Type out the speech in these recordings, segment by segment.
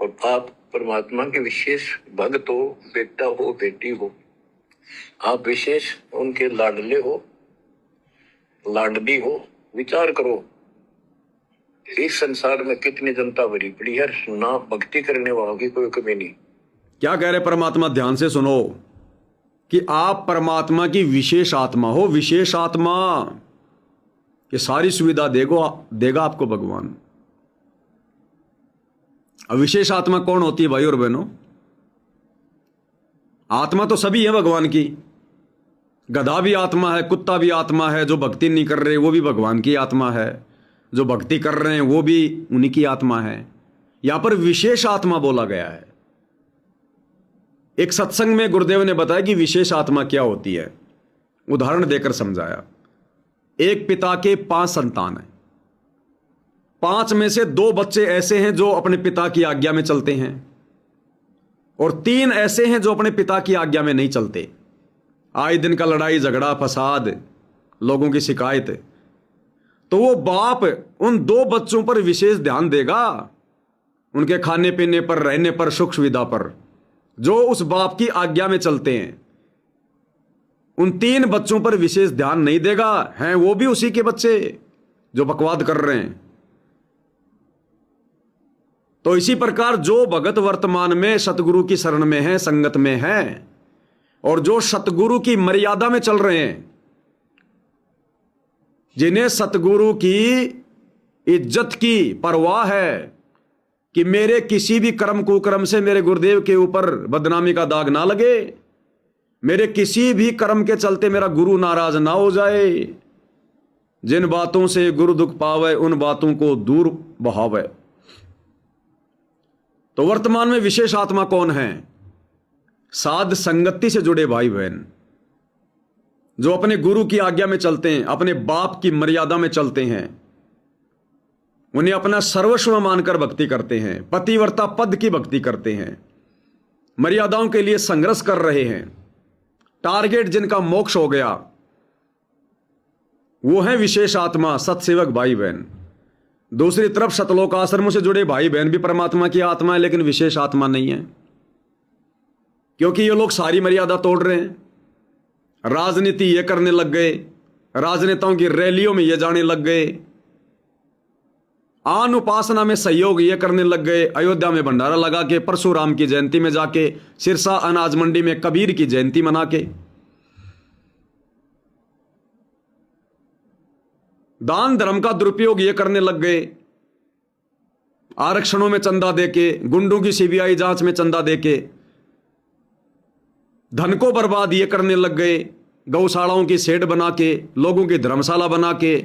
और आप परमात्मा के विशेष भक्त हो, बेटा हो, बेटी हो, आप विशेष उनके लाडले हो, लाडली हो। विचार करो, इस संसार में कितनी जनता भरी पड़ी है, ना भक्ति करने वालों की कोई कमी नहीं। क्या कह रहे परमात्मा, ध्यान से सुनो कि आप परमात्मा की विशेष आत्मा हो। विशेष आत्मा ये सारी सुविधा देगा आपको भगवान। अब विशेष आत्मा कौन होती है भाई और बहनों? आत्मा तो सभी है भगवान की। गधा भी आत्मा है, कुत्ता भी आत्मा है, जो भक्ति नहीं कर रहे वो भी भगवान की आत्मा है, जो भक्ति कर रहे हैं वो भी उन्हीं की आत्मा है। यहां पर विशेष आत्मा बोला गया है। एक सत्संग में गुरुदेव ने बताया कि विशेष आत्मा क्या होती है, उदाहरण देकर समझाया। एक पिता के 5 संतान हैं, 5 में से 2 बच्चे ऐसे हैं जो अपने पिता की आज्ञा में चलते हैं, और 3 ऐसे हैं जो अपने पिता की आज्ञा में नहीं चलते। आए दिन का लड़ाई झगड़ा फसाद, लोगों की शिकायत। तो वो बाप उन 2 बच्चों पर विशेष ध्यान देगा, उनके खाने पीने पर, रहने पर, सुख सुविधा पर, जो उस बाप की आज्ञा में चलते हैं। उन 3 बच्चों पर विशेष ध्यान नहीं देगा, हैं वो भी उसी के बच्चे जो बकवाद कर रहे हैं। तो इसी प्रकार जो भगत वर्तमान में सतगुरु की शरण में है, संगत में है, और जो सतगुरु की मर्यादा में चल रहे हैं, जिन्हें सतगुरु की इज्जत की परवाह है कि मेरे किसी भी कर्म कुकर्म से मेरे गुरुदेव के ऊपर बदनामी का दाग ना लगे, मेरे किसी भी कर्म के चलते मेरा गुरु नाराज ना हो जाए, जिन बातों से गुरु दुख पावे उन बातों को दूर बहावे। तो वर्तमान में विशेष आत्मा कौन है? साध संगति से जुड़े भाई बहन, जो अपने गुरु की आज्ञा में चलते हैं, अपने बाप की मर्यादा में चलते हैं, उन्हें अपना सर्वस्व मानकर भक्ति करते हैं, पतिव्रता पद की भक्ति करते हैं, मर्यादाओं के लिए संघर्ष कर रहे हैं, टारगेट जिनका मोक्ष हो गया, वो है विशेष आत्मा, सत्सेवक भाई बहन। दूसरी तरफ सतलोक आश्रमों से जुड़े भाई बहन भी परमात्मा की आत्मा है, लेकिन विशेष आत्मा नहीं है, क्योंकि ये लोग सारी मर्यादा तोड़ रहे हैं। राजनीति ये करने लग गए, राजनेताओं की रैलियों में ये जाने लग गए, आन उपासना में सहयोग ये करने लग गए, अयोध्या में भंडारा लगा के, परशुराम की जयंती में जाके, सिरसा अनाज मंडी में कबीर की जयंती मना के, दान धर्म का दुरुपयोग ये करने लग गए, आरक्षणों में चंदा देके, गुंडों की सीबीआई जांच में चंदा देके धन को बर्बाद ये करने लग गए, गौशालाओं की शेड बना के, लोगों की धर्मशाला बना के,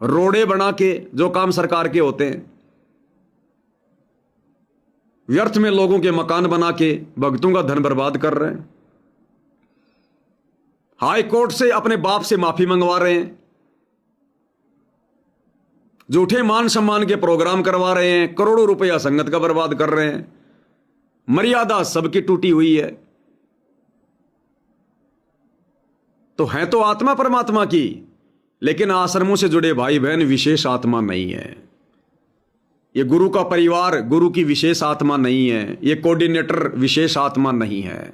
रोड़े बना के, जो काम सरकार के होते हैं, व्यर्थ में लोगों के मकान बना के भक्तों का धन बर्बाद कर रहे हैं। हाई कोर्ट से अपने बाप से माफी मंगवा रहे हैं, झूठे मान सम्मान के प्रोग्राम करवा रहे हैं, करोड़ों रुपया संगत का बर्बाद कर रहे हैं, मर्यादा सबकी टूटी हुई है। तो है तो आत्मा परमात्मा की, लेकिन आश्रमों से जुड़े भाई बहन विशेष आत्मा नहीं है। ये गुरु का परिवार गुरु की विशेष आत्मा नहीं है, ये कोऑर्डिनेटर विशेष आत्मा नहीं है।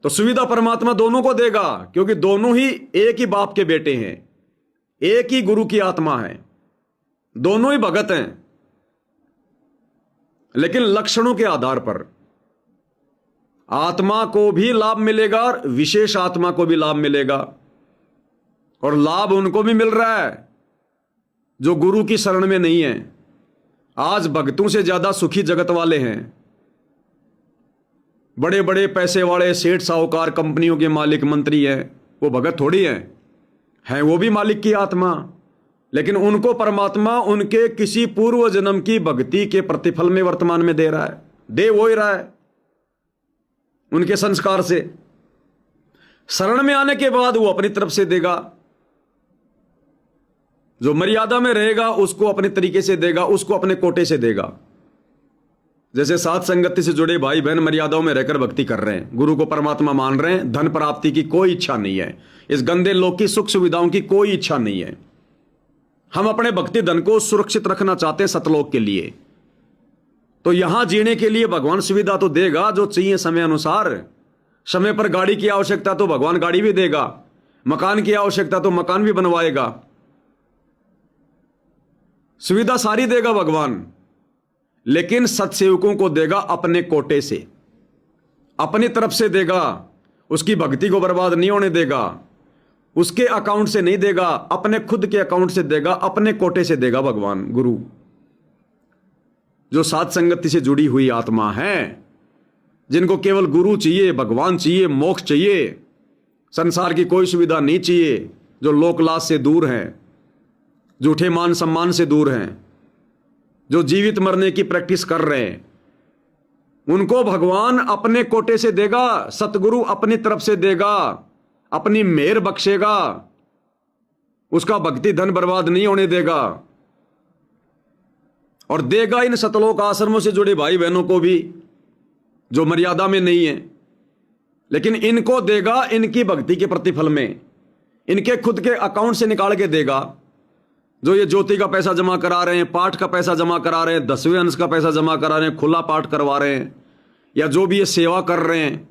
तो सुविधा परमात्मा दोनों को देगा, क्योंकि दोनों ही एक ही बाप के बेटे हैं, एक ही गुरु की आत्मा है, दोनों ही भगत हैं, लेकिन लक्षणों के आधार पर आत्मा को भी लाभ मिलेगा और विशेष आत्मा को भी लाभ मिलेगा। और लाभ उनको भी मिल रहा है जो गुरु की शरण में नहीं है। आज भक्तों से ज्यादा सुखी जगत वाले हैं, बड़े बड़े पैसे वाले सेठ साहूकार कंपनियों के मालिक मंत्री हैं, वो भगत थोड़ी हैं, वो भी मालिक की आत्मा, लेकिन उनको परमात्मा उनके किसी पूर्व जन्म की भक्ति के प्रतिफल में वर्तमान में दे रहा है, दे वो ही रहा है उनके संस्कार से। शरण में आने के बाद वो अपनी तरफ से देगा, जो मर्यादा में रहेगा उसको अपने तरीके से देगा, उसको अपने कोटे से देगा। जैसे साथ संगति से जुड़े भाई बहन मर्यादाओं में रहकर भक्ति कर रहे हैं, गुरु को परमात्मा मान रहे हैं, धन प्राप्ति की कोई इच्छा नहीं है, इस गंदे लोक की सुख सुविधाओं की कोई इच्छा नहीं है, हम अपने भक्ति धन को सुरक्षित रखना चाहते हैं सतलोक के लिए, तो यहां जीने के लिए भगवान सुविधा तो देगा जो चाहिए समय अनुसार। समय पर गाड़ी की आवश्यकता तो भगवान गाड़ी भी देगा, मकान की आवश्यकता तो मकान भी बनवाएगा, सुविधा सारी देगा भगवान। लेकिन सत्सेवकों को देगा अपने कोटे से, अपनी तरफ से देगा, उसकी भक्ति को बर्बाद नहीं होने देगा, उसके अकाउंट से नहीं देगा, अपने खुद के अकाउंट से देगा, अपने कोटे से देगा भगवान गुरु। जो साध संगति से जुड़ी हुई आत्मा है, जिनको केवल गुरु चाहिए, भगवान चाहिए, मोक्ष चाहिए, संसार की कोई सुविधा नहीं चाहिए, जो लोकलाज से दूर हैं, झूठे मान सम्मान से दूर हैं, जो जीवित मरने की प्रैक्टिस कर रहे हैं, उनको भगवान अपने कोटे से देगा, सतगुरु अपनी तरफ से देगा, अपनी मेहर बख्शेगा, उसका भक्ति धन बर्बाद नहीं होने देगा। और देगा इन सतलोक आश्रमों से जुड़े भाई बहनों को भी जो मर्यादा में नहीं है, लेकिन इनको देगा इनकी भक्ति के प्रतिफल में, इनके खुद के अकाउंट से निकाल के देगा। जो ये ज्योति का पैसा जमा करा रहे हैं, पाठ का पैसा जमा करा रहे हैं, 10वें अंश का पैसा जमा करा रहे हैं, खुला पाठ करवा रहे हैं, या जो भी ये सेवा कर रहे हैं,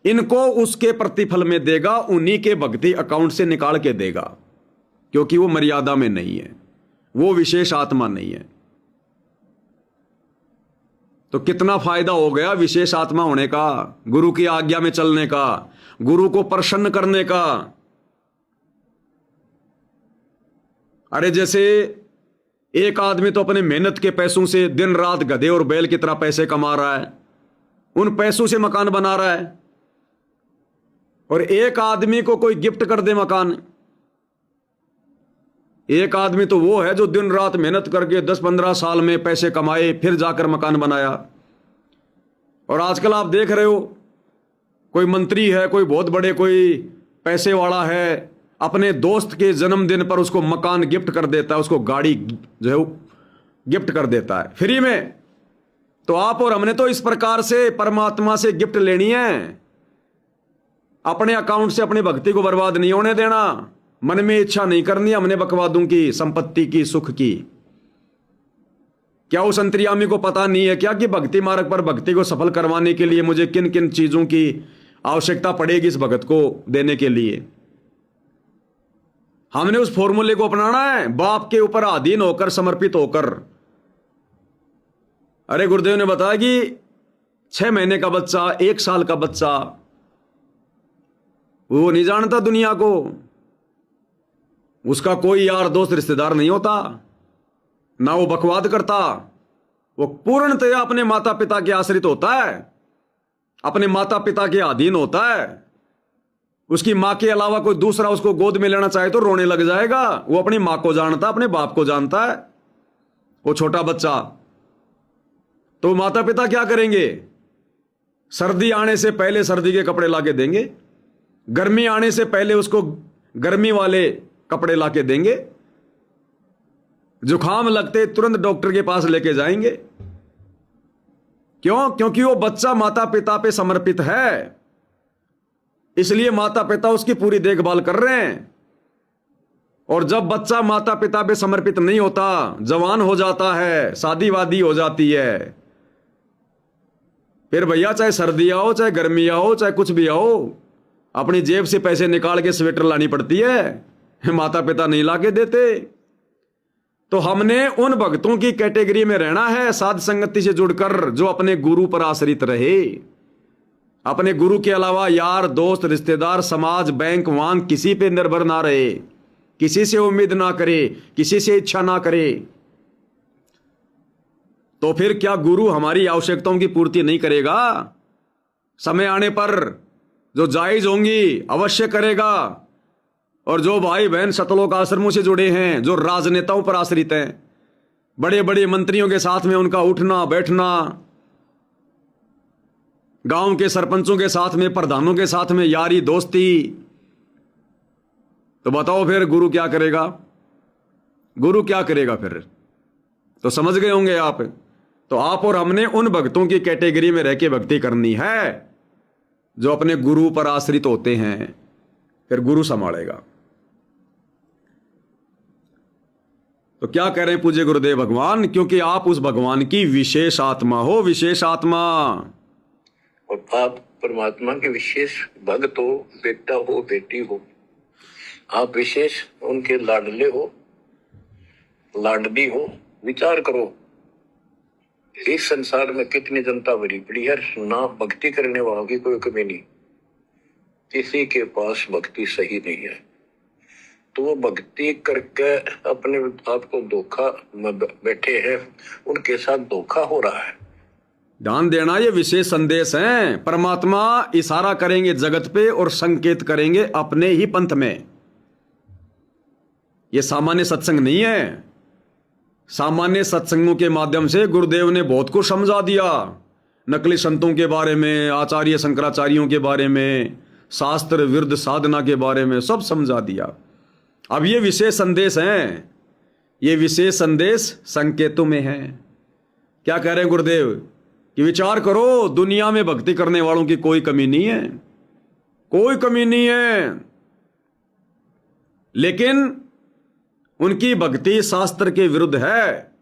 इनको उसके प्रतिफल में देगा, उन्हीं के भक्ति अकाउंट से निकाल के देगा, क्योंकि वो मर्यादा में नहीं है, वो विशेष आत्मा नहीं है। तो कितना फायदा हो गया विशेष आत्मा होने का, गुरु की आज्ञा में चलने का, गुरु को प्रसन्न करने का। अरे जैसे एक आदमी तो अपने मेहनत के पैसों से दिन रात गधे और बैल की तरह पैसे कमा रहा है, उन पैसों से मकान बना रहा है, और एक आदमी को कोई गिफ्ट कर दे मकान। एक आदमी तो वो है जो दिन रात मेहनत करके 10-15 साल में पैसे कमाए, फिर जाकर मकान बनाया। और आजकल आप देख रहे हो, कोई मंत्री है, कोई बहुत बड़े कोई पैसे वाला है, अपने दोस्त के जन्मदिन पर उसको मकान गिफ्ट कर देता है, उसको गाड़ी जो है गिफ्ट कर देता है फ्री में। तो आप और हमने तो इस प्रकार से परमात्मा से गिफ्ट लेनी है, अपने अकाउंट से अपनी भक्ति को बर्बाद नहीं होने देना, मन में इच्छा नहीं करनी हमने बकवादों की, संपत्ति की, सुख की। क्या उस अंतर्यामी को पता नहीं है क्या कि भक्ति मार्ग पर भक्ति को सफल करवाने के लिए मुझे किन किन चीजों की आवश्यकता पड़ेगी इस भगत को देने के लिए? हमने उस फॉर्मूले को अपनाना है, बाप के ऊपर अधीन होकर, समर्पित होकर। अरे गुरुदेव ने बताया कि 6 महीने का बच्चा, 1 साल का बच्चा, वो नहीं जानता दुनिया को, उसका कोई यार दोस्त रिश्तेदार नहीं होता, ना वो बकवाद करता, वो पूर्णतया अपने माता पिता के आश्रित होता है, अपने माता पिता के अधीन होता है। उसकी मां के अलावा कोई दूसरा उसको गोद में लेना चाहे तो रोने लग जाएगा। वो अपनी मां को जानता, अपने बाप को जानता है। वो छोटा बच्चा, तो माता पिता क्या करेंगे? सर्दी आने से पहले सर्दी के कपड़े लाके देंगे, गर्मी आने से पहले उसको गर्मी वाले कपड़े लाके देंगे, जुकाम लगते तुरंत डॉक्टर के पास लेके जाएंगे। क्यों? क्योंकि वो बच्चा माता पिता पे समर्पित है, इसलिए माता पिता उसकी पूरी देखभाल कर रहे हैं। और जब बच्चा माता पिता पे समर्पित नहीं होता, जवान हो जाता है, शादी वादी हो जाती है, फिर भैया चाहे सर्दी आओ, चाहे गर्मी आओ, चाहे कुछ भी आओ, अपनी जेब से पैसे निकाल के स्वेटर लानी पड़ती है, माता पिता नहीं लाके देते। तो हमने उन भक्तों की कैटेगरी में रहना है, साध संगति से जुड़कर, जो अपने गुरु पर आश्रित रहे, अपने गुरु के अलावा यार दोस्त रिश्तेदार समाज बैंक वांग किसी पे निर्भर ना रहे, किसी से उम्मीद ना करे, किसी से इच्छा ना करे। तो फिर क्या गुरु हमारी आवश्यकताओं की पूर्ति नहीं करेगा? समय आने पर जो जायज होंगी अवश्य करेगा। और जो भाई बहन सतलोक आश्रमों से जुड़े हैं, जो राजनेताओं पर आश्रित हैं, बड़े बड़े मंत्रियों के साथ में उनका उठना बैठना, गांव के सरपंचों के साथ में, प्रधानों के साथ में यारी दोस्ती, तो बताओ फिर गुरु क्या करेगा? गुरु क्या करेगा फिर? तो समझ गए होंगे आप। तो आप और हमने उन भक्तों की कैटेगरी में रह के भक्ति करनी है जो अपने गुरु पर आश्रित होते हैं, फिर गुरु संभालेगा। तो क्या कह रहे हैं पूज्य गुरुदेव भगवान, क्योंकि आप उस भगवान की विशेष आत्मा हो, विशेष आत्मा। और आप परमात्मा के विशेष भक्त हो, बेटा हो, बेटी हो। आप विशेष उनके लाडले हो, लाडली हो। विचार करो, इस संसार में कितनी जनता भरी पड़ी है, ना भक्ति करने वालों की कोई कमी नहीं, किसी के पास भक्ति सही नहीं है। तो वो भक्ति करके अपने आप को धोखा में बैठे हैं, उनके साथ धोखा हो रहा है। ध्यान देना, ये विशेष संदेश है। परमात्मा इशारा करेंगे जगत पे और संकेत करेंगे अपने ही पंथ में। ये सामान्य सत्संग नहीं है। सामान्य सत्संगों के माध्यम से गुरुदेव ने बहुत कुछ समझा दिया, नकली संतों के बारे में, आचार्य शंकराचार्यों के बारे में, शास्त्र विरुद्ध साधना के बारे में सब समझा दिया। अब ये विशेष संदेश हैं, ये विशेष संदेश संकेतों में है। क्या कह रहे हैं गुरुदेव कि विचार करो, दुनिया में भक्ति करने वालों की कोई कमी नहीं है, कोई कमी नहीं है, लेकिन उनकी भक्ति शास्त्र के विरुद्ध है।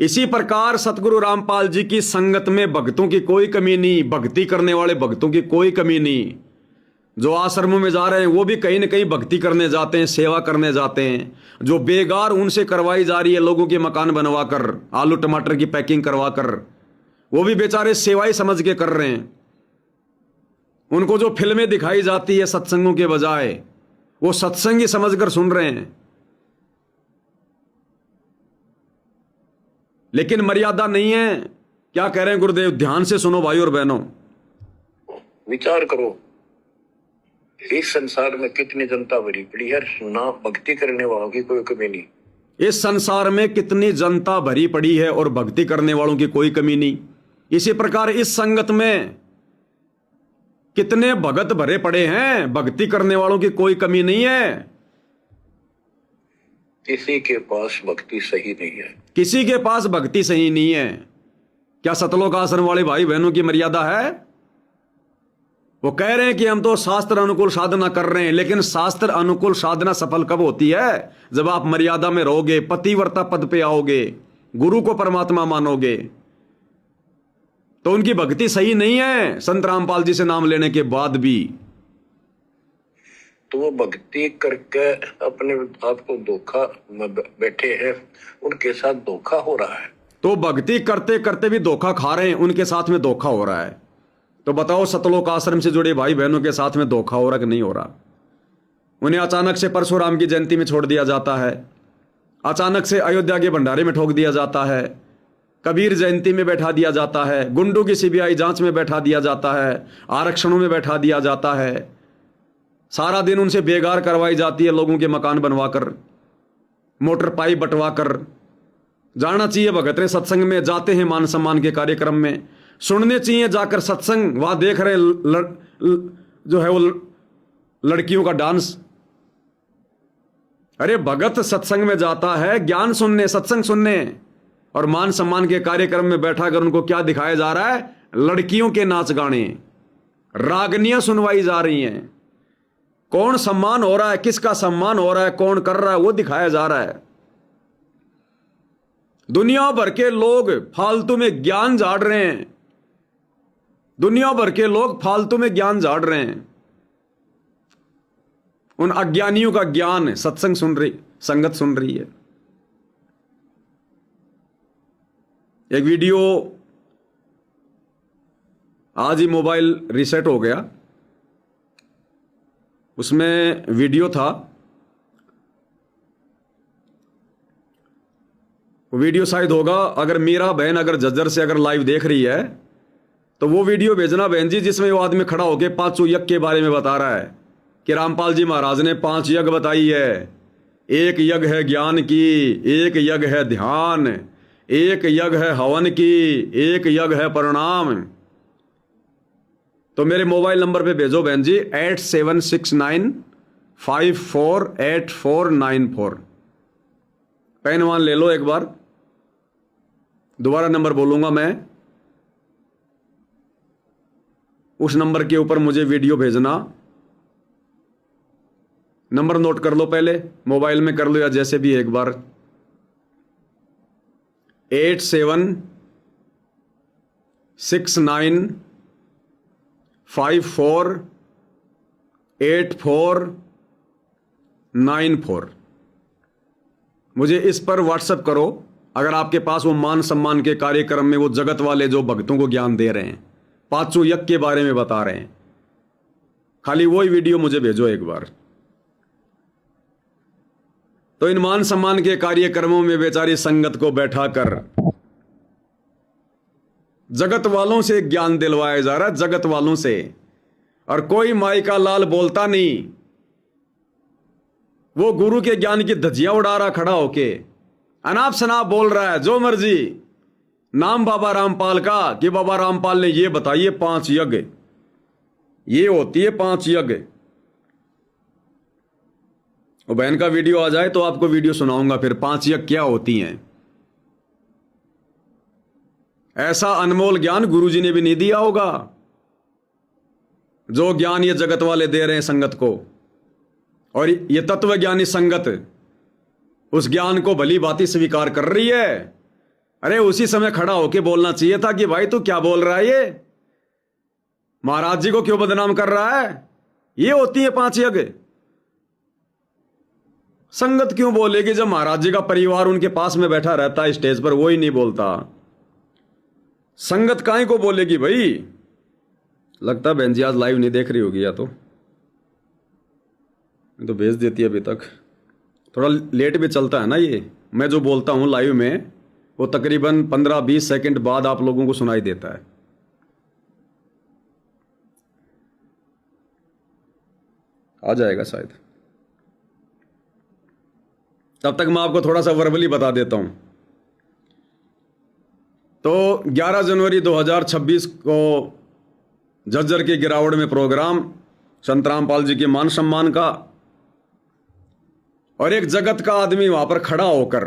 इसी प्रकार सतगुरु रामपाल जी की संगत में भक्तों की कोई कमी नहीं, भक्ति करने वाले भक्तों की कोई कमी नहीं। जो आश्रमों में जा रहे हैं वो भी कहीं ना कहीं भक्ति करने जाते हैं, सेवा करने जाते हैं। जो बेगार उनसे करवाई जा रही है, लोगों के मकान बनवाकर, आलू टमाटर की पैकिंग करवाकर, वो भी बेचारे सेवाई समझ के कर रहे हैं। उनको जो फिल्में दिखाई जाती है सत्संगों के बजाय, वो सत्संग ही समझकर सुन रहे हैं। लेकिन मर्यादा नहीं है। क्या कह रहे हैं गुरुदेव, ध्यान से सुनो भाई और बहनों। विचार करो, इस संसार में कितनी जनता भरी पड़ी है, ना भक्ति करने वालों की कोई कमी नहीं। इस संसार में कितनी जनता भरी पड़ी है और भक्ति करने वालों की कोई कमी नहीं। इसी प्रकार इस संगत में कितने भगत भरे पड़े हैं, भक्ति करने वालों की कोई कमी नहीं है। किसी के पास भक्ति सही नहीं है, किसी के पास भक्ति सही नहीं है। क्या सतलोक आश्रम वाले भाई बहनों की मर्यादा है? वो कह रहे हैं कि हम तो शास्त्र अनुकूल साधना कर रहे हैं, लेकिन शास्त्र अनुकूल साधना सफल कब होती है? जब आप मर्यादा में रहोगे, पतिव्रता पद पे आओगे, गुरु को परमात्मा मानोगे। तो उनकी भक्ति सही नहीं है संत रामपाल जी से नाम लेने के बाद भी। तो वो भक्ति करके अपने आप को धोखा में बैठे हैं, उनके साथ धोखा हो रहा है। तो भक्ति करते करते भी धोखा खा रहे हैं, उनके साथ में धोखा हो रहा है। तो बताओ, सतलोक आश्रम से जुड़े भाई बहनों के साथ में धोखा हो रहा कि नहीं हो रहा? उन्हें अचानक से परशुराम की जयंती में छोड़ दिया जाता है, अचानक से अयोध्या के भंडारे में ठोक दिया जाता है, कबीर जयंती में बैठा दिया जाता है, गुंडू की सीबीआई जांच में बैठा दिया जाता है, आरक्षणों में बैठा दिया जाता है। सारा दिन उनसे बेगार करवाई जाती है, लोगों के मकान बनवाकर, मोटर पाइप बंटवाकर। जाना चाहिए भगत ने सत्संग में, जाते हैं मान सम्मान के कार्यक्रम में, सुनने चाहिए जाकर सत्संग। वहां देख रहे जो है वो लड़कियों का डांस। अरे भगत सत्संग में जाता है ज्ञान सुनने, सत्संग सुनने, और मान सम्मान के कार्यक्रम में बैठा कर उनको क्या दिखाया जा रहा है? लड़कियों के नाच गाने, रागनियां सुनवाई जा रही हैं। कौन सम्मान हो रहा है, किसका सम्मान हो रहा है, कौन कर रहा है, वो दिखाया जा रहा है। दुनिया भर के लोग फालतू में ज्ञान झाड़ रहे हैं, दुनिया भर के लोग फालतू में ज्ञान झाड़ रहे हैं। उन अज्ञानियों का ज्ञान सत्संग सुन रही, संगत सुन रही है। एक वीडियो आज ही मोबाइल रीसेट हो गया, उसमें वीडियो था। वो वीडियो शायद होगा, अगर मीरा बहन अगर झज्जर से अगर लाइव देख रही है तो वो वीडियो भेजना बहन जी, जिसमें वो आदमी खड़ा होकर 5 यज्ञ के बारे में बता रहा है कि रामपाल जी महाराज ने 5 यज्ञ बताई है। एक यज्ञ है ज्ञान की, एक यज्ञ है ध्यान, एक यज्ञ है हवन की, एक यज्ञ है प्रणाम। तो मेरे मोबाइल नंबर पे भेजो बहन जी, 8769548494। पेन वन ले लो एक बार, दोबारा नंबर बोलूंगा मैं, उस नंबर के ऊपर मुझे वीडियो भेजना। नंबर नोट कर लो, पहले मोबाइल में कर लो या जैसे भी एक बार। 8769548494। मुझे इस पर व्हाट्सएप करो अगर आपके पास वो मान सम्मान के कार्यक्रम में वो जगत वाले जो भक्तों को ज्ञान दे रहे हैं, पांचों यज्ञ के बारे में बता रहे हैं, खाली वही वीडियो मुझे भेजो एक बार। तो इन मान सम्मान के कार्यक्रमों में बेचारी संगत को बैठाकर जगत वालों से ज्ञान दिलवाया जा रहा है, जगत वालों से। और कोई माई का लाल बोलता नहीं, वो गुरु के ज्ञान की धज्जियां उड़ा रहा खड़ा होके, अनाप शनाप बोल रहा है जो मर्जी, नाम बाबा रामपाल का कि बाबा रामपाल ने ये बताइए 5 यज्ञ, ये होती है 5 यज्ञ। और बहन का वीडियो आ जाए तो आपको वीडियो सुनाऊंगा फिर 5 यज्ञ क्या होती हैं। ऐसा अनमोल ज्ञान गुरुजी ने भी नहीं दिया होगा जो ज्ञान ये जगत वाले दे रहे हैं संगत को। और ये तत्वज्ञानी संगत उस ज्ञान को भली भांति स्वीकार कर रही है। अरे उसी समय खड़ा होके बोलना चाहिए था कि भाई तू क्या बोल रहा है, ये महाराज जी को क्यों बदनाम कर रहा है, ये होती है 5 यज्ञ। संगत क्यों बोलेगी जब महाराज जी का परिवार उनके पास में बैठा रहता है स्टेज पर, वो ही नहीं बोलता। संगत काहे को बोलेगी भाई। लगता है बहन जी आज लाइव नहीं देख रही होगी, या तो भेज देती है अभी तक। थोड़ा लेट भी चलता है ना ये, मैं जो बोलता हूं लाइव में वो तकरीबन 15-20 सेकंड बाद आप लोगों को सुनाई देता है। आ जाएगा शायद, तब तक मैं आपको थोड़ा सा वर्बली बता देता हूं। तो 11 जनवरी 2026 को झज्जर की गिरावड़ में प्रोग्राम संत रामपाल जी के मान सम्मान का, और एक जगत का आदमी वहां पर खड़ा होकर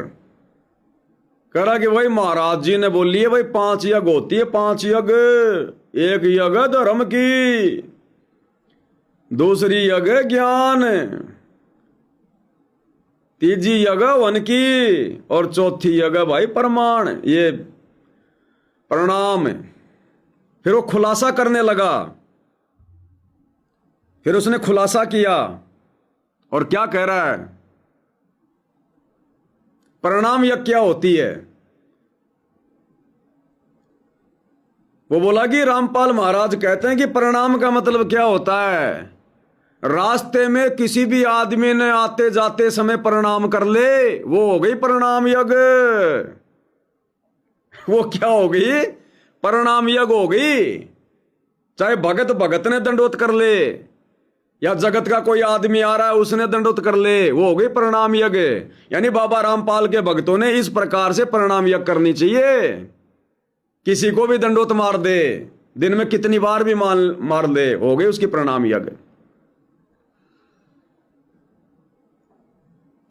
कह रहा कि भाई महाराज जी ने बोली है भाई 5 यज्ञ होती है, 5 यज्ञ। एक यज्ञ धर्म की, दूसरी यज्ञ ज्ञान, तीजी यज्ञ वन की, और चौथी यज्ञ भाई प्रमाण, ये प्रणाम। फिर वो खुलासा करने लगा, फिर उसने खुलासा किया और क्या कह रहा है, प्रणाम यज्ञ क्या होती है। वो बोला कि रामपाल महाराज कहते हैं कि प्रणाम का मतलब क्या होता है, रास्ते में किसी भी आदमी ने आते जाते समय प्रणाम कर ले, वो हो गई प्रणाम यज्ञ। वो क्या हो गई, प्रणाम यज्ञ हो गई। चाहे भगत भगत ने दंडोत कर ले या जगत का कोई आदमी आ रहा है उसने दंडोत कर ले, वो हो गई प्रणाम यज्ञ। यानी बाबा रामपाल के भक्तों ने इस प्रकार से प्रणाम यज्ञ करनी चाहिए। किसी को भी दंडोत मार दे, दिन में कितनी बार भी मार ले, हो गई उसकी प्रणाम यज्ञ।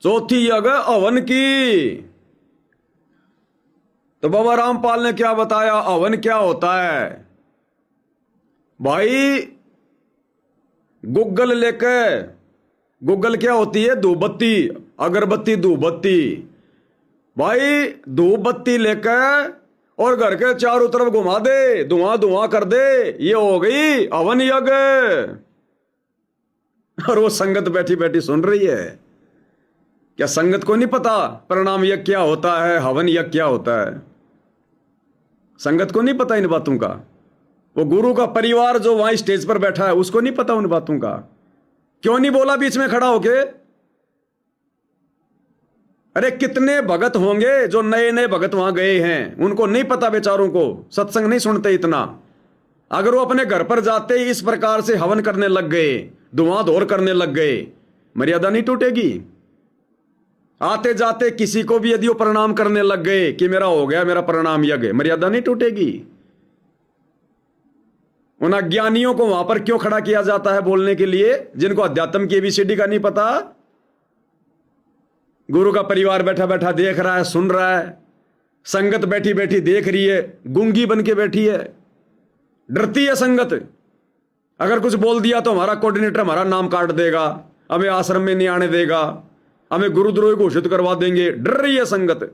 चौथी यज्ञ हवन की। तो बाबा रामपाल ने क्या बताया, हवन क्या होता है भाई। गुग्गल लेकर, गुग्गल क्या होती है, धूपबत्ती, अगरबत्ती धूपबत्ती। भाई धूपबत्ती लेकर और घर के चारों तरफ घुमा दे, धुआं धुआं कर दे, ये हो गई हवन यज्ञ। और वो संगत बैठी बैठी सुन रही है। क्या संगत को नहीं पता प्रणाम यज्ञ क्या होता है, हवन यज्ञ क्या होता है। संगत को नहीं पता इन बातों का। वो गुरु का परिवार जो वहां स्टेज पर बैठा है उसको नहीं पता उन बातों का। क्यों नहीं बोला बीच में खड़ा होके। अरे कितने भगत होंगे जो नए नए भगत वहां गए हैं, उनको नहीं पता बेचारों को, सत्संग नहीं सुनते इतना। अगर वो अपने घर पर जाते ही इस प्रकार से हवन करने लग गए, धुआं धोर करने लग गए, मर्यादा नहीं टूटेगी। आते जाते किसी को भी यदि वो प्रणाम करने लग गए कि मेरा हो गया मेरा प्रणाम यज्ञ, मर्यादा नहीं टूटेगी। उन अज्ञानियों को वहां पर क्यों खड़ा किया जाता है बोलने के लिए, जिनको अध्यात्म की एबीसीडी का नहीं पता। गुरु का परिवार बैठा बैठा देख रहा है, सुन रहा है, संगत बैठी बैठी देख रही है, गूंगी बन के बैठी है, डरती है संगत। अगर कुछ बोल दिया तो हमारा कोऑर्डिनेटर हमारा नाम काट देगा, हमें आश्रम में नहीं आने देगा, हमें गुरुद्रोही घोषित करवा देंगे, डर रही है संगत।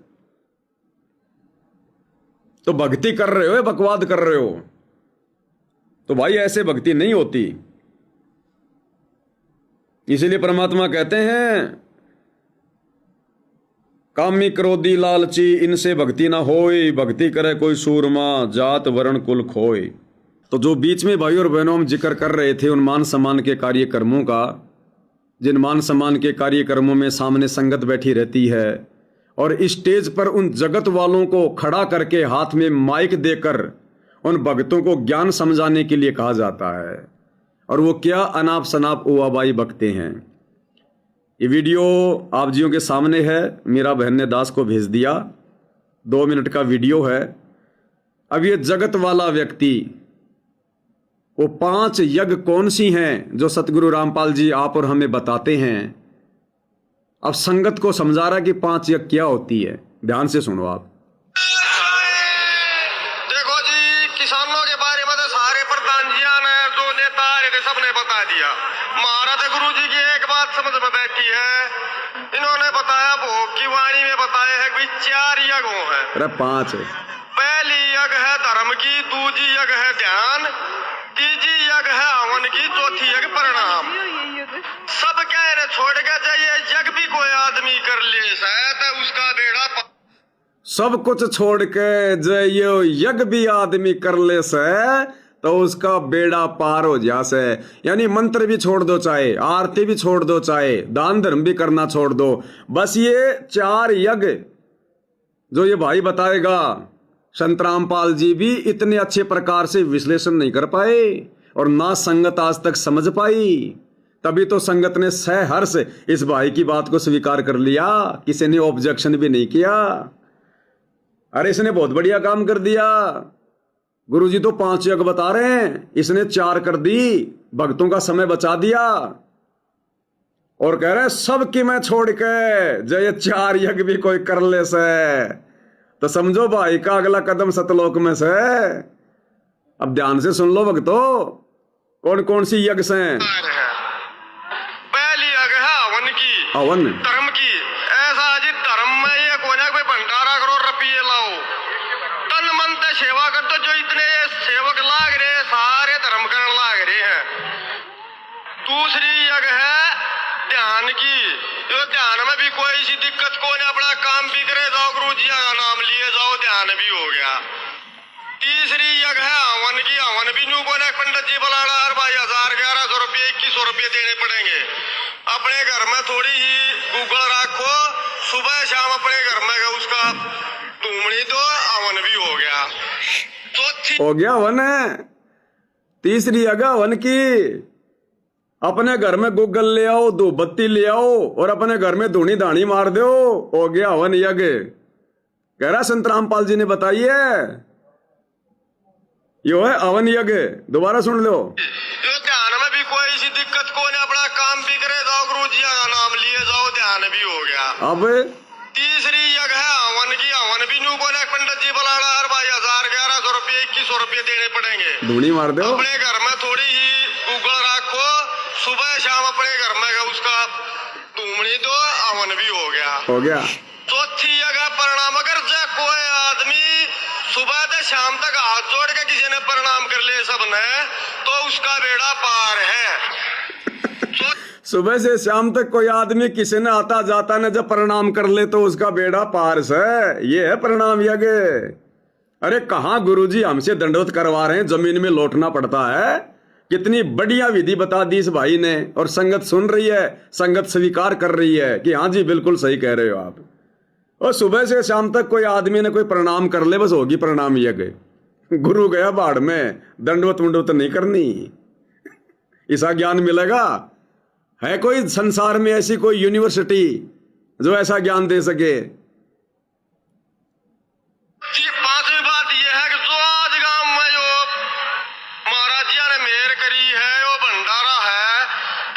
तो भक्ति कर रहे हो या बकवाद कर रहे हो? तो भाई ऐसे भक्ति नहीं होती। इसीलिए परमात्मा कहते हैं कामी क्रोधी लालची इनसे भक्ति ना होए, भक्ति करे कोई सूरमा जात वर्ण कुल खोए। तो जो बीच में भाई और बहनों हम जिक्र कर रहे थे उन मान सम्मान के कार्यक्रमों का, जिन मान सम्मान के कार्यक्रमों में सामने संगत बैठी रहती है और स्टेज पर उन जगत वालों को खड़ा करके हाथ में माइक देकर उन भक्तों को ज्ञान समझाने के लिए कहा जाता है, और वो क्या अनाप शनाप उवाबाई बकते हैं। ये वीडियो आप जियों के सामने है, मेरा बहन ने दास को भेज दिया, 2 मिनट का वीडियो है। अब ये जगत वाला व्यक्ति वो 5 यज्ञ कौन सी हैं जो सतगुरु रामपाल जी आप और हमें बताते हैं, अब संगत को समझा रहा कि 5 यज्ञ क्या होती है। ध्यान से सुनो आप। देखो जी, किसानों के बारे में तो सारे प्रधान जिया ने जो नेता ने सबने बता दिया। महाराज गुरु जी की एक बात समझ में बैठी है, इन्होंने बताया भोग की वाणी में बताया है कि 4 यज्ञ है। अरे 5 है। पहली यज्ञ है धर्म की, दूसरी यज्ञ है ध्यान, तीसरी यज्ञ है हवन की, चौथी यज्ञ परिणाम। सब कह रहे छोड़ के जाइए, यज्ञ भी कोई आदमी कर ले शायद उसका बेड़ा सब कुछ छोड़ के जो यज्ञ भी आदमी कर ले से तो उसका बेड़ा पार हो जासे। यानी मंत्र भी छोड़ दो, चाहे आरती भी छोड़ दो, चाहे दान धर्म भी करना छोड़ दो, बस ये 4 यज्ञ जो ये भाई बताएगा, संत रामपाल जी भी इतने अच्छे प्रकार से विश्लेषण नहीं कर पाए और ना संगत आज तक समझ पाई। तभी तो संगत ने सहर्ष इस भाई की बात को स्वीकार कर लिया, किसी ने ऑब्जेक्शन भी नहीं किया। अरे इसने बहुत बढ़िया काम कर दिया, गुरुजी तो 5 यज्ञ बता रहे हैं, इसने 4 कर दी, भक्तों का समय बचा दिया और कह रहे सब की मैं छोड़ के जो ये 4 यज्ञ भी कोई कर ले से, तो समझो भाई का अगला कदम सतलोक में से। अब ध्यान से सुन लो भक्तों, कौन कौन सी यज्ञ से हैं। पहली यज्ञ है हवन की, हवन धर्म की। ऐसा जी धर्म में ये कोई भंडारा करो, रुपये लाओ, तन मन से सेवा कर दो। जो इतने ये सेवक लाग रहे हैं, सारे धर्म करने लाग रहे हैं। दूसरी यज्ञ है ध्यान की, जो ध्यान में भी कोई सी दिक्कत को नहीं, अपना काम भी करे जाओ, गुरु जी का नाम लिए जाओ, ध्यान भी हो गया। तीसरी यज्ञ है हवन की, हवन भी न्यू को पंडित जी बुलाना, हर भाई 1000 1100 रुपये 2100 रुपये देने पड़ेंगे। अपने घर में थोड़ी ही गूगल रखो, सुबह शाम अपने घर में उसका धूमड़ी दो, हवन भी हो गया। चौथी हो गया हवन है। तीसरी यज्ञ हवन की, अपने घर में गूगल ले आओ, धूप बत्ती ले आओ और अपने घर में धूनी धानी मार दो, हो गया हवन यज्ञ। कह रहा संत रामपाल जी ने बताई है, यो है हवन यज्ञ। दोबारा सुन लो। जो ध्यान में भी कोई सी दिक्कत को नहीं, अपना काम भी करे जाओ, गुरु जी का नाम लिए जाओ, ध्यान भी हो गया। अब तीसरी यज्ञ है हवन की, हवन भी न्यू को पंडित जी बुलाना, हर भाई 1000 1100 रुपये 2100 रुपये देने पड़ेंगे। धूनी मार दो। अपने घर में थोड़ी ही गूगल रखो, सुबह शाम अपने घर में उसका धूमड़ी दो, हवन भी हो गया। हो गया। चौथी जगह प्रणाम। अगर जो कोई आदमी सुबह से शाम तक हाथ जोड़ के किसी ने प्रणाम कर ले सबने, तो उसका बेड़ा पार है। सुबह से शाम तक कोई आदमी किसी ने आता जाता ने जब प्रणाम कर ले तो उसका बेड़ा पार से। ये है प्रणाम यज्ञ। अरे कहाँ गुरुजी हमसे दंडवत करवा रहे हैं, जमीन में लौटना पड़ता है। कितनी बढ़िया विधि बता दी इस भाई ने, और संगत सुन रही है, संगत स्वीकार कर रही है कि हाँ जी बिल्कुल सही कह रहे हो आप। और सुबह से शाम तक कोई आदमी ने कोई प्रणाम कर ले, बस होगी प्रणाम यज्ञ। गुरु गया बाढ़ में, दंडवत मुंडवत नहीं करनी। ऐसा ज्ञान मिलेगा? है कोई संसार में ऐसी कोई यूनिवर्सिटी जो ऐसा ज्ञान दे सके? पांचवी बात यह है कि जो आज गांव में जो महाराज जी ने मेहर करी है, वो भंडारा है,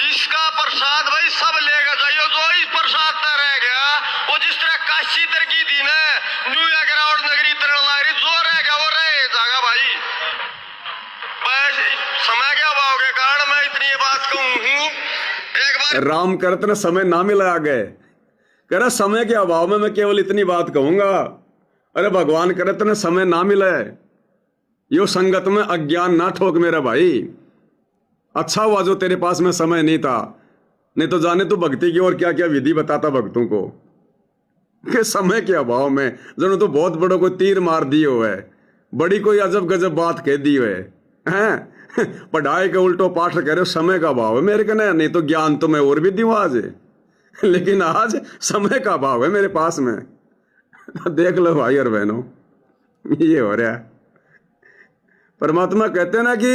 इसका प्रसाद भाई सब लेकर जाइए। जो इस प्रसाद में रह गया, वो जिस तरह काशी तर की दिन है, न्यू और नगरी तरण लारी, जो रह गया वो रह जाएगा भाई। बस समय के अभाव के कारण मैं इतनी बात कहूँ हूँ। एक बात राम करत ने समय ना मिला आगे, कह रहा समय के अभाव में मैं केवल इतनी बात कहूंगा। अरे भगवान करत ने समय ना मिले, यो संगत में अज्ञान ना ठोक मेरा भाई। अच्छा हुआ जो तेरे पास में समय नहीं था, नहीं तो जाने तू भक्ति की और क्या क्या विधि बताता भक्तों को। कि समय के अभाव में जनो तो बहुत बड़ो कोई तीर मार दियो है, बड़ी कोई अजब गजब बात कह दी है। पढ़ाई का उल्टो पाठ कह रहे हो, समय का अभाव है मेरे कने, नहीं तो ज्ञान तो मैं और भी दूं आज, लेकिन आज समय का अभाव है मेरे पास में। देख लो भाई और बहनों, ये हो रहा है। परमात्मा कहते हैं ना कि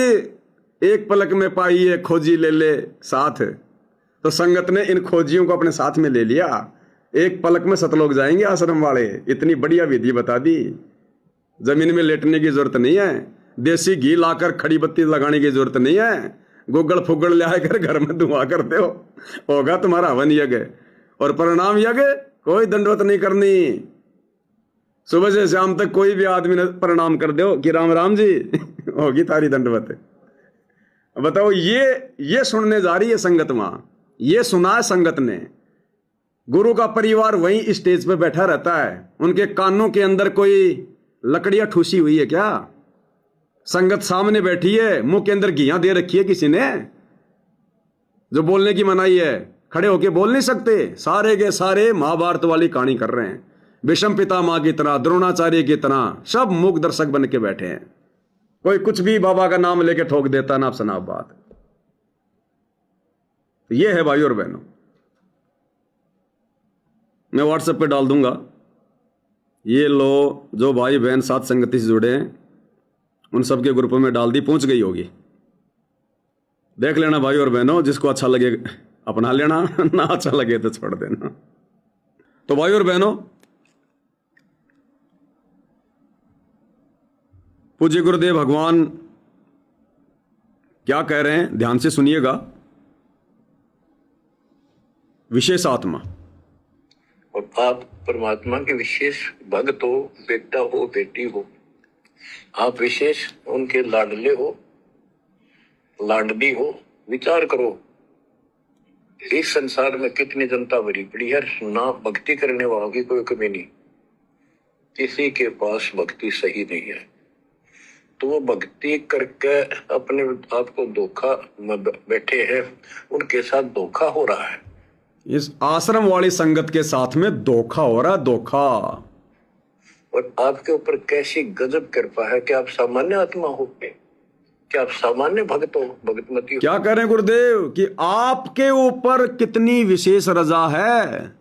एक पलक में पाइए खोजी ले ले साथ, तो संगत ने इन खोजियों को अपने साथ में ले लिया। एक पलक में सतलोक जाएंगे आश्रम वाले, इतनी बढ़िया विधि बता दी। जमीन में लेटने की जरूरत नहीं है, देसी घी लाकर खड़ी बत्ती लगाने की जरूरत नहीं है, गुग्गल फुग्गल ले आकर घर में धुआं करते हो, होगा तुम्हारा हवन यज्ञ और परिणाम यज्ञ। कोई दंडवत नहीं करनी, सुबह से शाम तक कोई भी आदमी ने प्रणाम कर दो कि राम राम जी, होगी तारी दंडवत। बताओ, ये सुनने जा रही है संगत वहां, ये सुना है संगत ने। गुरु का परिवार वहीं स्टेज पे बैठा रहता है, उनके कानों के अंदर कोई लकड़ियां ठूसी हुई है क्या? संगत सामने बैठी है, मुंह के अंदर घियां दे रखी है किसी ने, जो बोलने की मनाही है, खड़े होके बोल नहीं सकते। सारे के सारे महाभारत वाली कहानी कर रहे हैं, विषम पितामह की तरह, द्रोणाचार्य की तरह, सब मूक दर्शक बन के बैठे हैं। कोई कुछ भी बाबा का नाम लेके ठोक देता ना सनाब बात। ये है भाई और बहनों, मैं व्हाट्सएप पे डाल दूंगा। ये लो, जो भाई बहन साथ संगति से जुड़े हैं उन सबके ग्रुपों में डाल दी, पहुंच गई होगी। देख लेना भाई और बहनों, जिसको अच्छा लगे अपना लेना, ना अच्छा लगे तो छोड़ देना। तो भाई और बहनों, पूज्य गुरुदेव भगवान क्या कह रहे हैं, ध्यान से सुनिएगा। विशेष आत्मा, और आप परमात्मा के विशेष भक्त हो, बेटा हो, बेटी हो, आप विशेष उनके लाडले हो, लाडली हो। विचार करो, इस संसार में कितनी जनता भरी पड़ी है, ना भक्ति करने वालों की कोई कमी नहीं, किसी के पास भक्ति सही नहीं है। तो वो भक्ति करके अपने आप को धोखा में बैठे हैं, उनके साथ धोखा हो रहा है। इस आश्रम वाली संगत के साथ में धोखा हो रहा, धोखा। और आपके ऊपर कैसी गजब कृपा है कि आप सामान्य आत्मा हो, कि आप सामान्य भक्त हो, भगतमती हो। क्या कह रहे हैं गुरुदेव कि आपके ऊपर कितनी विशेष रजा है।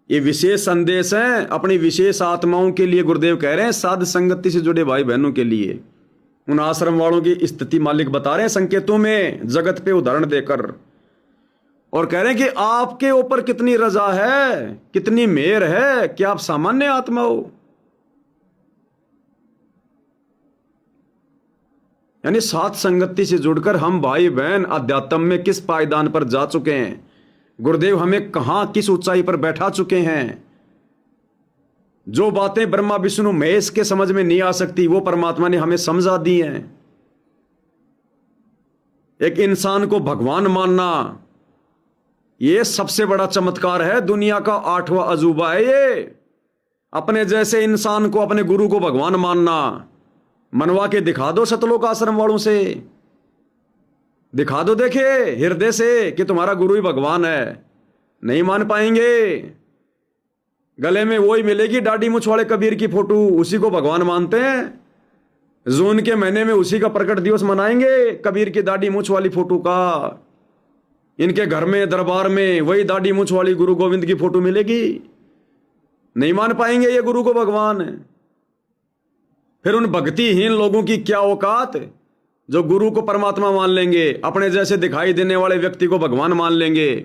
ये विशेष संदेश है अपनी विशेष आत्माओं के लिए। गुरुदेव कह रहे हैं साध संगति से जुड़े भाई बहनों के लिए। उन आश्रम वालों की स्थिति मालिक बता रहे हैं संकेतों में, जगत पे उदाहरण देकर, और कह रहे हैं कि आपके ऊपर कितनी रजा है, कितनी मेहर है कि आप सामान्य आत्मा हो। यानी साथ संगति से जुड़कर हम भाई बहन अध्यात्म में किस पायदान पर जा चुके हैं, गुरुदेव हमें कहां किस ऊंचाई पर बैठा चुके हैं। जो बातें ब्रह्मा विष्णु महेश के समझ में नहीं आ सकती, वो परमात्मा ने हमें समझा दी हैं। एक इंसान को भगवान मानना, ये सबसे बड़ा चमत्कार है, दुनिया का 8वां अजूबा है ये। अपने जैसे इंसान को, अपने गुरु को भगवान मानना। मनवा के दिखा दो सतलोक आश्रम वालों से, दिखा दो, देखे हृदय से कि तुम्हारा गुरु ही भगवान है। नहीं मान पाएंगे। गले में वही मिलेगी दाढ़ी मूंछ वाले कबीर की फोटो, उसी को भगवान मानते हैं। जून के महीने में उसी का प्रकट दिवस मनाएंगे, कबीर की दाढ़ी मूंछ वाली फोटो का। इनके घर में दरबार में वही दाढ़ी मूंछ वाली गुरु गोविंद की फोटो मिलेगी। नहीं मान पाएंगे ये गुरु को भगवान है। फिर उन भक्तिहीन लोगों की क्या औकात, जो गुरु को परमात्मा मान लेंगे, अपने जैसे दिखाई देने वाले व्यक्ति को भगवान मान लेंगे।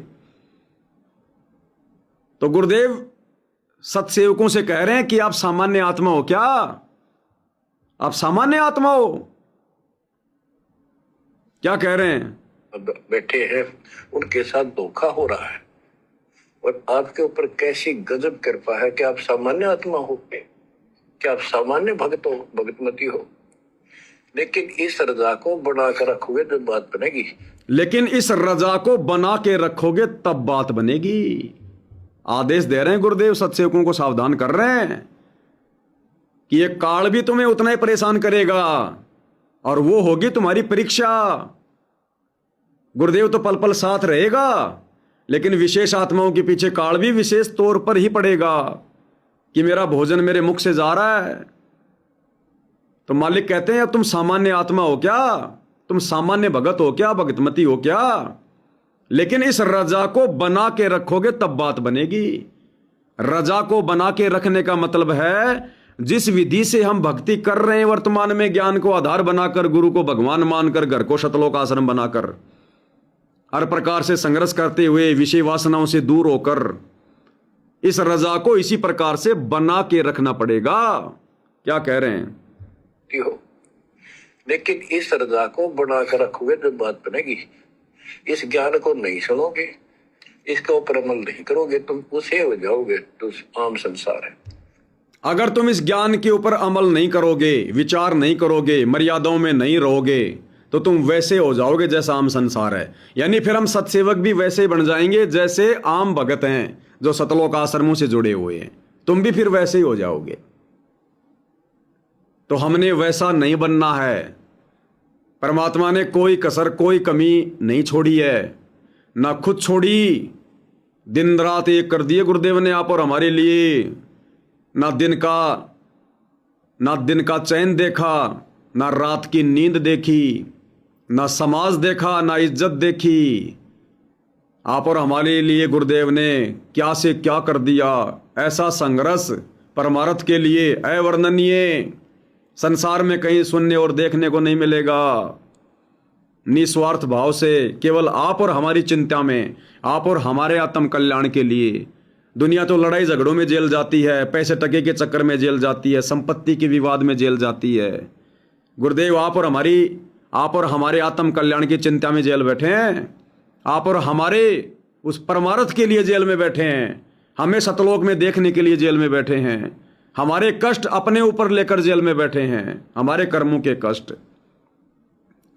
तो गुरुदेव सत्सेवकों से कह रहे हैं कि आप सामान्य आत्मा हो क्या? आप सामान्य आत्मा हो? क्या कह रहे हैं? बैठे हैं, उनके साथ धोखा हो रहा है। और आपके ऊपर कैसी गजब कृपा है कि आप सामान्य आत्मा हो, कि आप सामान्य भक्त हो, भगतमती हो। लेकिन इस रजा को बढ़ाकर रखोगे तो बात बनेगी। लेकिन इस रजा को बना के रखोगे तब बात बनेगी। आदेश दे रहे हैं गुरुदेव, सत्सेवकों को सावधान कर रहे हैं कि ये काल भी तुम्हें उतना ही परेशान करेगा और वो होगी तुम्हारी परीक्षा। गुरुदेव तो पल पल साथ रहेगा, लेकिन विशेष आत्माओं के पीछे काल भी विशेष तौर पर ही पड़ेगा कि मेरा भोजन मेरे मुख से जा रहा है। तो मालिक कहते हैं अब तुम सामान्य आत्मा हो क्या, तुम सामान्य भगत हो क्या, भगतमती हो क्या, लेकिन इस रजा को बना के रखोगे तब बात बनेगी। रजा को बना के रखने का मतलब है जिस विधि से हम भक्ति कर रहे हैं वर्तमान में, ज्ञान को आधार बनाकर, गुरु को भगवान मानकर, घर को शतलोक आश्रम बनाकर, हर प्रकार से संघर्ष करते हुए, विषय वासनाओं से दूर होकर, इस रजा को इसी प्रकार से बना के रखना पड़ेगा। क्या कह रहे हैं? हो, लेकिन इस रजा को बना कर रखोगे तो बात बनेगी। इस ज्ञान को नहीं सुनोगे, इसके ऊपर अमल नहीं करोगे, तुम उसे हो जाओगे तो आम संसार है। अगर तुम इस ज्ञान के ऊपर अमल नहीं करोगे, विचार नहीं करोगे, मर्यादाओं में नहीं रहोगे, तो तुम वैसे हो जाओगे जैसा आम संसार है। यानी फिर हम सत्सेवक भी वैसे ही बन जाएंगे जैसे आम भगत हैं जो सतलोक आश्रमों से जुड़े हुए हैं, तुम भी फिर वैसे ही हो जाओगे। तो हमने वैसा नहीं बनना है। परमात्मा ने कोई कसर, कोई कमी नहीं छोड़ी है, ना खुद छोड़ी। दिन रात एक कर दिए गुरुदेव ने आप और हमारे लिए। ना दिन का चैन देखा, ना रात की नींद देखी, ना समाज देखा, ना इज्जत देखी। आप और हमारे लिए गुरुदेव ने क्या से क्या कर दिया। ऐसा संघर्ष परमार्थ के लिए अवर्णनीय, संसार में कहीं सुनने और देखने को नहीं मिलेगा। निस्वार्थ भाव से केवल आप और हमारी चिंता में, आप और हमारे आत्म कल्याण के लिए। दुनिया तो लड़ाई झगड़ों में जेल जाती है, पैसे टके के चक्कर में जेल जाती है, संपत्ति के विवाद में जेल जाती है। गुरुदेव आप और हमारे आत्म कल्याण की चिंता में जेल बैठे हैं। आप और हमारे उस परमार्थ के लिए जेल में बैठे हैं, हमें सतलोक में देखने के लिए जेल में बैठे हैं। हमारे कष्ट अपने ऊपर लेकर जेल में बैठे हैं, हमारे कर्मों के कष्ट,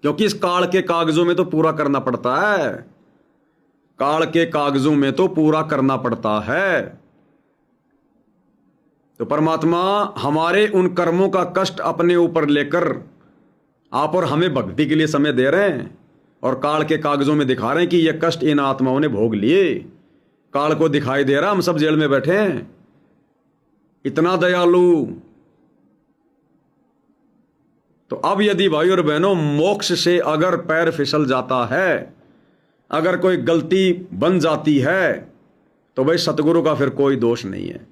क्योंकि इस काल के कागजों में तो पूरा करना पड़ता है। काल के कागजों में तो पूरा करना पड़ता है। तो परमात्मा हमारे उन कर्मों का कष्ट अपने ऊपर लेकर आप और हमें भक्ति के लिए समय दे रहे हैं और काल के कागजों में दिखा रहे हैं कि ये कष्ट इन आत्माओं ने भोग लिए। काल को दिखाई दे रहा हम सब जेल में बैठे हैं। इतना दयालु। तो अब यदि भाई और बहनों मोक्ष से अगर पैर फिसल जाता है, अगर कोई गलती बन जाती है, तो भाई सतगुरु का फिर कोई दोष नहीं है,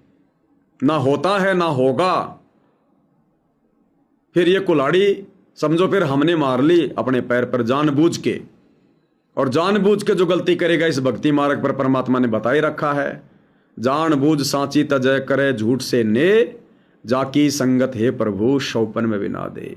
ना होता है ना होगा। फिर ये कुल्हाड़ी समझो फिर हमने मार ली अपने पैर पर जानबूझ के। और जानबूझ के जो गलती करेगा इस भक्ति मार्ग पर परमात्मा ने बता ही रखा है, जानबूझ सांची तजय करे झूठ से ने, जाकी संगत हे प्रभु शौपन में बिना दे।